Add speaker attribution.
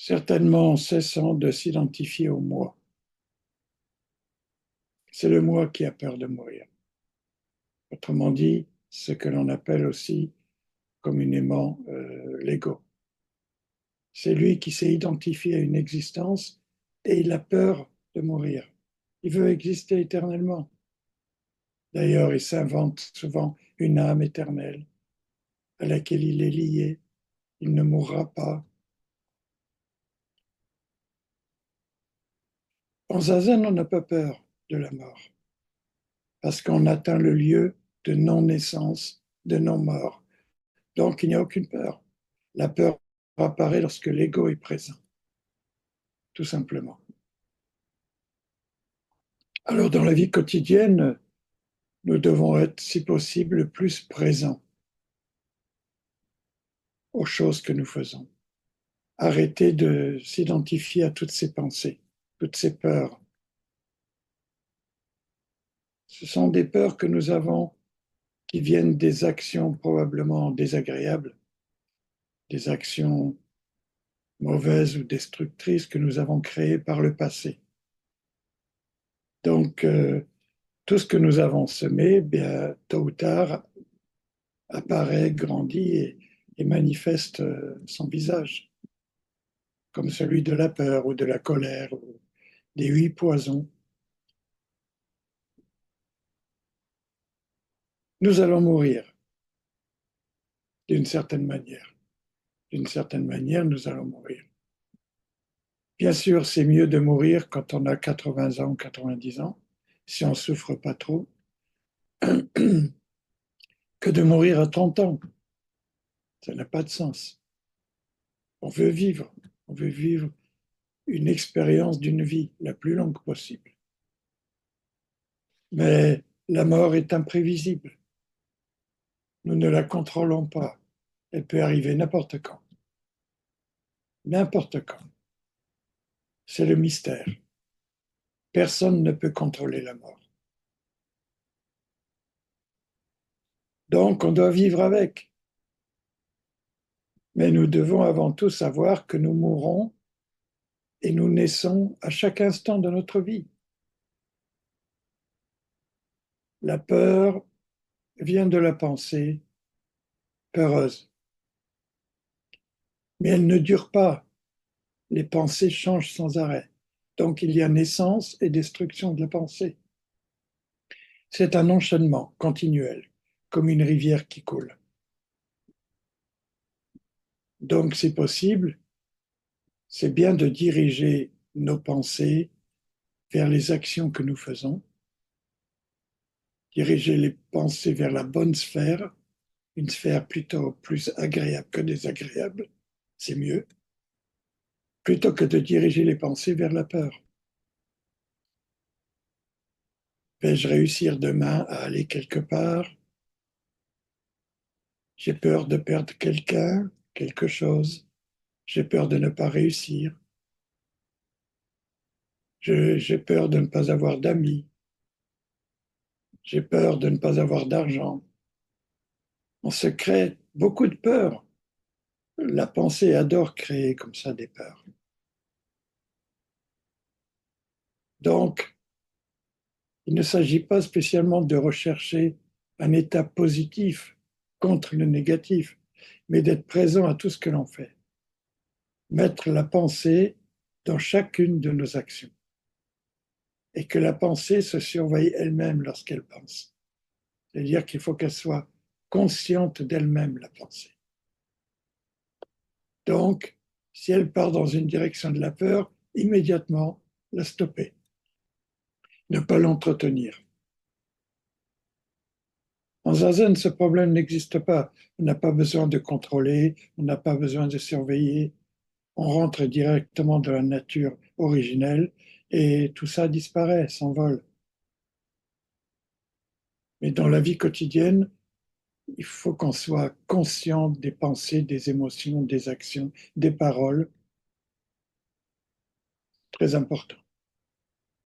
Speaker 1: certainement en cessant de s'identifier au moi. C'est le moi qui a peur de mourir. Autrement dit, ce que l'on appelle aussi communément l'ego. C'est lui qui s'est identifié à une existence et il a peur de mourir. Il veut exister éternellement. D'ailleurs, il s'invente souvent une âme éternelle à laquelle il est lié. Il ne mourra pas. En zazen, on n'a pas peur de la mort parce qu'on atteint le lieu de non-naissance, de non-mort. Donc, il n'y a aucune peur. La peur apparaît lorsque l'ego est présent, tout simplement. Alors, dans la vie quotidienne, nous devons être, si possible, le plus présents aux choses que nous faisons. Arrêter de s'identifier à toutes ces pensées, toutes ces peurs. Ce sont des peurs que nous avons qui viennent des actions probablement désagréables, des actions mauvaises ou destructrices que nous avons créées par le passé. Donc, tout ce que nous avons semé, bien, tôt ou tard, apparaît, grandit et manifeste son visage, comme celui de la peur ou de la colère, ou des 8 poisons. Nous allons mourir d'une certaine manière. D'une certaine manière, nous allons mourir. Bien sûr, c'est mieux de mourir quand on a 80 ans ou 90 ans, si on ne souffre pas trop, que de mourir à 30 ans. Ça n'a pas de sens. On veut vivre. On veut vivre une expérience d'une vie la plus longue possible. Mais la mort est imprévisible. Nous ne la contrôlons pas. Elle peut arriver n'importe quand. N'importe quand. C'est le mystère. Personne ne peut contrôler la mort. Donc, on doit vivre avec. Mais nous devons avant tout savoir que nous mourrons et nous naissons à chaque instant de notre vie. La peur vient de la pensée peureuse. Mais elle ne dure pas. Les pensées changent sans arrêt. Donc il y a naissance et destruction de la pensée. C'est un enchaînement continuel, comme une rivière qui coule. Donc c'est possible, c'est bien de diriger nos pensées vers les actions que nous faisons, diriger les pensées vers la bonne sphère, une sphère plutôt plus agréable que désagréable, c'est mieux, plutôt que de diriger les pensées vers la peur. Vais-je réussir demain à aller quelque part? J'ai peur de perdre quelqu'un, quelque chose. J'ai peur de ne pas réussir. J'ai peur de ne pas avoir d'amis. J'ai peur de ne pas avoir d'argent. On se crée beaucoup de peurs. La pensée adore créer comme ça des peurs. Donc, il ne s'agit pas spécialement de rechercher un état positif contre le négatif, mais d'être présent à tout ce que l'on fait. Mettre la pensée dans chacune de nos actions. Et que la pensée se surveille elle-même lorsqu'elle pense. C'est-à-dire qu'il faut qu'elle soit consciente d'elle-même, la pensée. Donc, si elle part dans une direction de la peur, immédiatement la stopper, ne pas l'entretenir. En zazen, ce problème n'existe pas. On n'a pas besoin de contrôler, on n'a pas besoin de surveiller. On rentre directement dans la nature originelle et tout ça disparaît, s'envole. Mais dans la vie quotidienne, il faut qu'on soit conscient des pensées, des émotions, des actions, des paroles. Très important.